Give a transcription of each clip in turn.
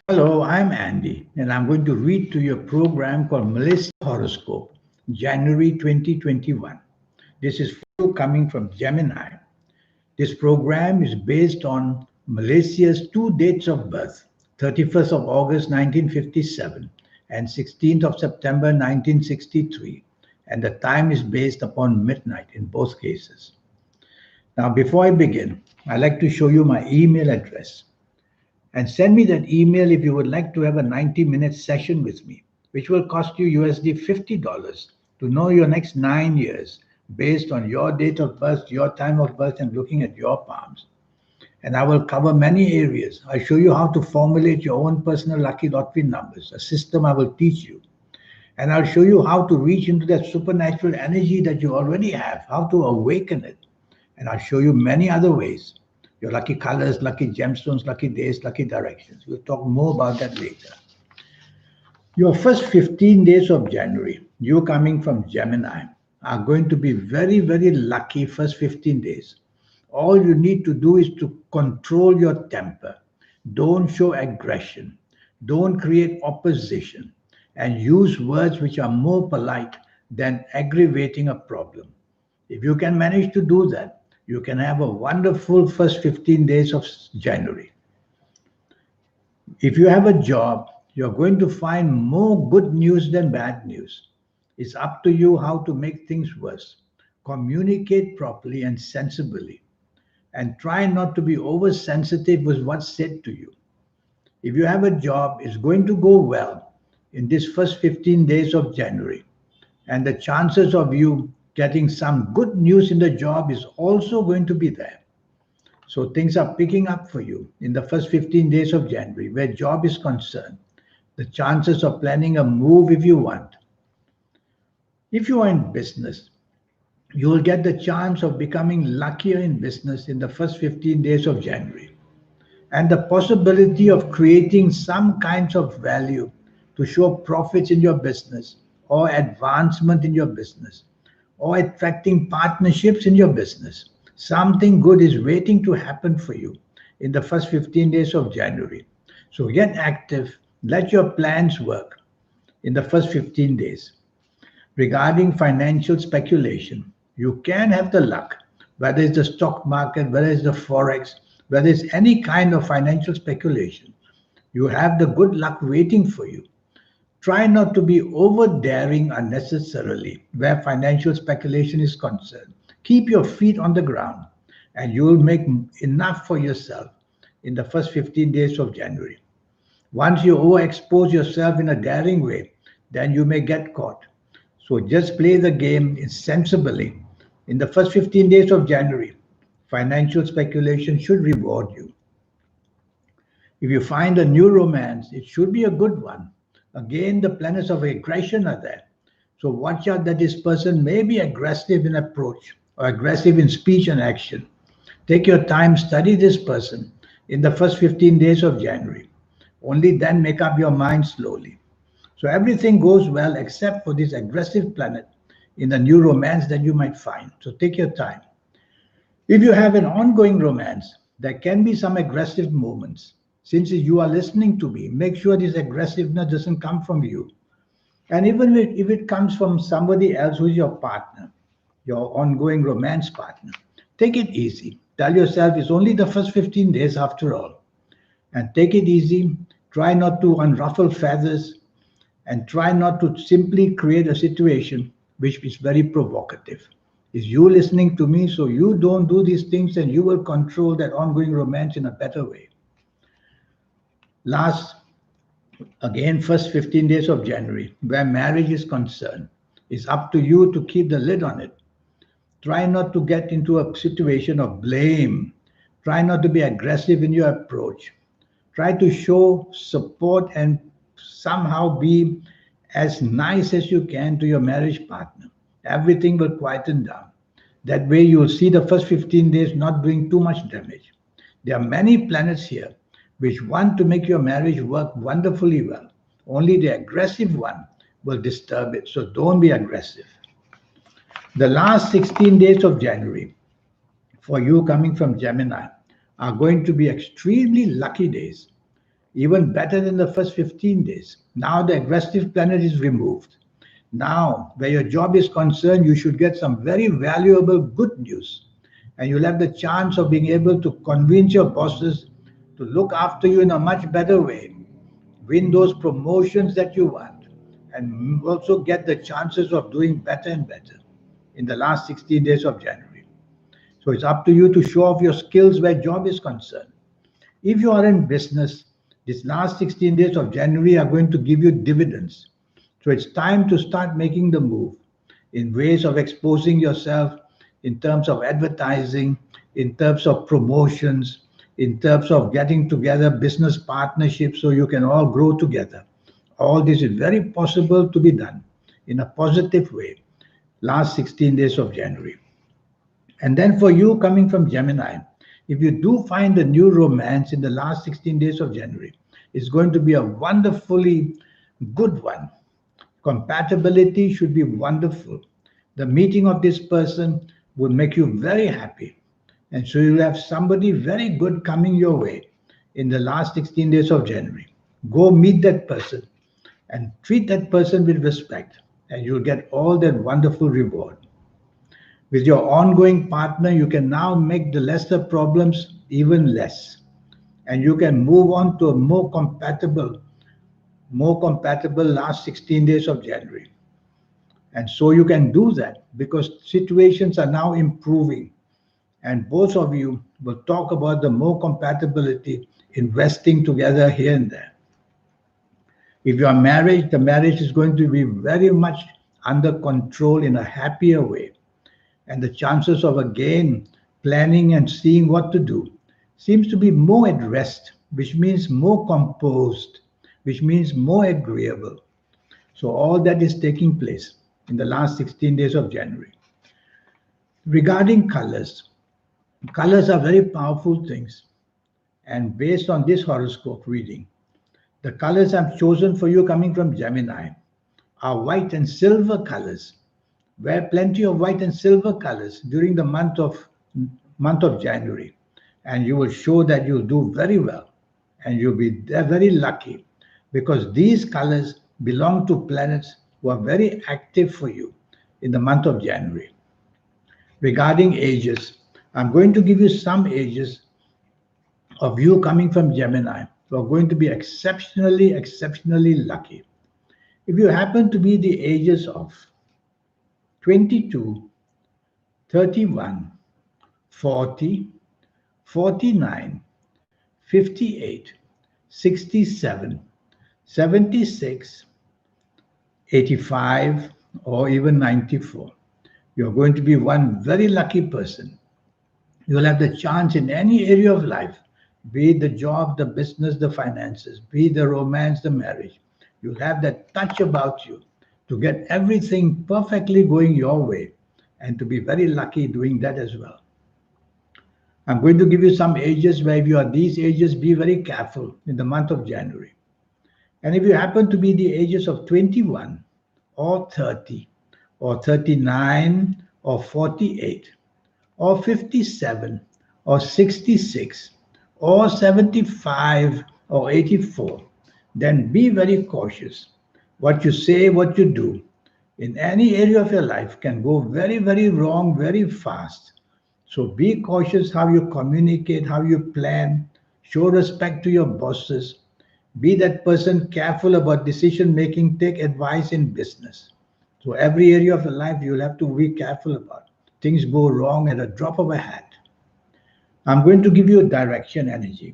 Hello, I'm Andy, and I'm going to read to you a program called Malaysia Horoscope, January 2021. This is for you coming from Gemini. This program is based on Malaysia's two dates of birth, 31st of August 1957 and 16th of September 1963, and the time is based upon midnight in both cases. Now, before I begin, I'd like to show you my email address and send me that email if you would like to have a 90-minute session with me, which will cost you USD $50 to know your next 9 years based on your date of birth, your time of birth, and looking at your palms. And I will cover many areas. I'll show you how to formulate your own personal lucky lottery numbers, a system I will teach you. And I'll show you how to reach into that supernatural energy that you already have, how to awaken it. And I'll show you many other ways. Your lucky colors, lucky gemstones, lucky days, lucky directions. We'll talk more about that later. Your first 15 days of January, you coming from Gemini, are going to be very, very lucky first 15 days. All you need to do is to control your temper. Don't show aggression. Don't create opposition. And use words which are more polite than aggravating a problem. If you can manage to do that, you can have a wonderful first 15 days of January. If you have a job, you're going to find more good news than bad news. It's up to you how to make things worse. Communicate properly and sensibly, and try not to be oversensitive with what's said to you. If you have a job, it's going to go well in this first 15 days of January, and the chances of you getting some good news in the job is also going to be there. So things are picking up for you in the first 15 days of January where job is concerned. The chances of planning a move if you want. If you are in business, you will get the chance of becoming luckier in business in the first 15 days of January. And the possibility of creating some kinds of value to show profits in your business or advancement in your business or attracting partnerships in your business. Something good is waiting to happen for you in the first 15 days of January. So get active, let your plans work in the first 15 days. Regarding financial speculation, you can have the luck, whether it's the stock market, whether it's the forex, whether it's any kind of financial speculation. You have the good luck waiting for you. Try not to be over daring unnecessarily where financial speculation is concerned. Keep your feet on the ground and you will make enough for yourself in the first 15 days of January. Once you overexpose yourself in a daring way, then you may get caught. So just play the game sensibly. In the first 15 days of January, financial speculation should reward you. If you find a new romance, it should be a good one. Again, the planets of aggression are there. So watch out that this person may be aggressive in approach or aggressive in speech and action. Take your time, study this person in the first 15 days of January. Only then make up your mind slowly. So everything goes well except for this aggressive planet in the new romance that you might find. So take your time. If you have an ongoing romance, there can be some aggressive moments. Since you are listening to me, make sure this aggressiveness doesn't come from you. And even if it comes from somebody else who's your partner, your ongoing romance partner, take it easy. Tell yourself it's only the first 15 days after all. And take it easy. Try not to unruffle feathers and try not to simply create a situation which is very provocative. Is you listening to me so you don't do these things and you will control that ongoing romance in a better way. Last, again, first 15 days of January, where marriage is concerned, it's up to you to keep the lid on it. Try not to get into a situation of blame. Try not to be aggressive in your approach. Try to show support and somehow be as nice as you can to your marriage partner. Everything will quieten down. That way, you will see the first 15 days not doing too much damage. There are many planets here which want to make your marriage work wonderfully well. Only the aggressive one will disturb it. So don't be aggressive. The last 16 days of January for you coming from Gemini are going to be extremely lucky days. even better than the first 15 days. Now the aggressive planet is removed. Now, where your job is concerned, you should get some very valuable good news. And you'll have the chance of being able to convince your bosses to look after you in a much better way, win those promotions that you want, and also get the chances of doing better and better in the last 16 days of January. So it's up to you to show off your skills where job is concerned. If you are in business, these last 16 days of January are going to give you dividends. So it's time to start making the move in ways of exposing yourself, in terms of advertising, in terms of promotions, in terms of getting together business partnerships so you can all grow together. All this is very possible to be done in a positive way last 16 days of January. And then for you coming from Gemini, if you do find a new romance in the last 16 days of January, it's going to be a wonderfully good one. Compatibility should be wonderful. The meeting of this person would make you very happy. And so you'll have somebody very good coming your way in the last 16 days of January. Go meet that person and treat that person with respect, and you'll get all that wonderful reward. With your ongoing partner, you can now make the lesser problems even less. And you can move on to a more compatible last 16 days of January. And so you can do that because situations are now improving. And both of you will talk about the more compatibility, investing together here and there. If you are married, the marriage is going to be very much under control in a happier way. And the chances of again planning and seeing what to do seems to be more at rest, which means more composed, which means more agreeable. So all that is taking place in the last 16 days of January. Regarding colors, colors are very powerful things. And based on this horoscope reading, the colors I've chosen for you coming from Gemini are white and silver colors. Wear plenty of white and silver colors during the month of January, and you will show that you'll do very well, and you'll be very lucky because these colors belong to planets who are very active for you in the month of January. Regarding ages, I'm going to give you some ages of you coming from Gemini who are going to be exceptionally lucky. If you happen to be the ages of 22, 31, 40, 49, 58, 67, 76, 85, or even 94. You're going to be one very lucky person. You'll have the chance in any area of life, be it the job, the business, the finances, be it the romance, the marriage. You'll have that touch about you to get everything perfectly going your way and to be very lucky doing that as well. I'm going to give you some ages where if you are these ages, be very careful in the month of January. And if you happen to be the ages of 21 or 30 or 39 or 48 or 57 or 66 or 75 or 84, then be very cautious. What you say, what you do in any area of your life can go very, very wrong very fast. So be cautious how you communicate, how you plan, show respect to your bosses, be that person careful about decision making, take advice in business. So every area of your life you'll have to be careful about. Things go wrong at a drop of a hat. I'm going to give you a direction energy.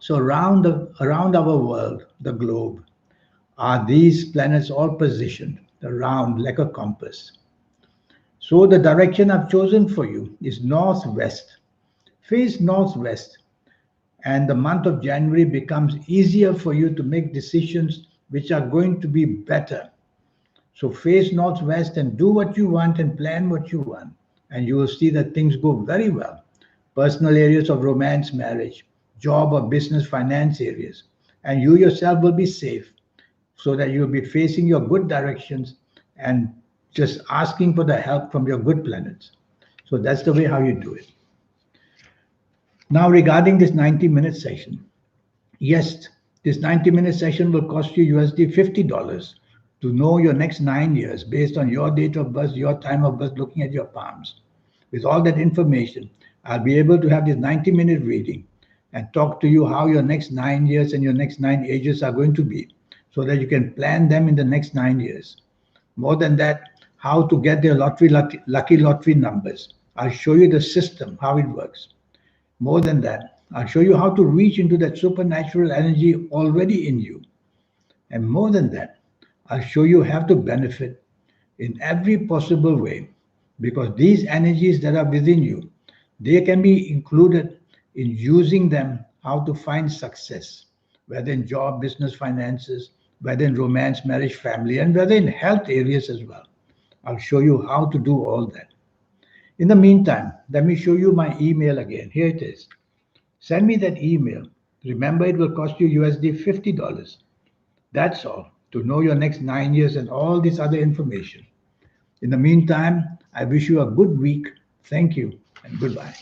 So around our world, the globe, are these planets all positioned around like a compass. So the direction I've chosen for you is northwest. Face northwest, and the month of January becomes easier for you to make decisions which are going to be better. So face northwest and do what you want and plan what you want, and you will see that things go very well. Personal areas of romance, marriage, job or business, finance areas, and you yourself will be safe so that you'll be facing your good directions and just asking for the help from your good planets. So that's the way how you do it. Now, regarding this 90-minute session, yes, This 90-minute session will cost you USD $50 to know your next 9 years based on your date of birth, your time of birth, looking at your palms. With all that information, I'll be able to have this 90-minute reading and talk to you how your next 9 years and your next 9 ages are going to be so that you can plan them in the next 9 years. More than that, how to get their lucky lottery numbers. I'll show you the system, how it works. More than that, I'll show you how to reach into that supernatural energy already in you. And more than that, I'll show you how to benefit in every possible way because these energies that are within you, they can be included in using them how to find success, whether in job, business, finances, whether in romance, marriage, family, and whether in health areas as well. I'll show you how to do all that. In the meantime, let me show you my email again. Here it is. Send me that email. Remember, it will cost you USD $50. That's all to know your next 9 years and all this other information. In the meantime, I wish you a good week. Thank you and goodbye.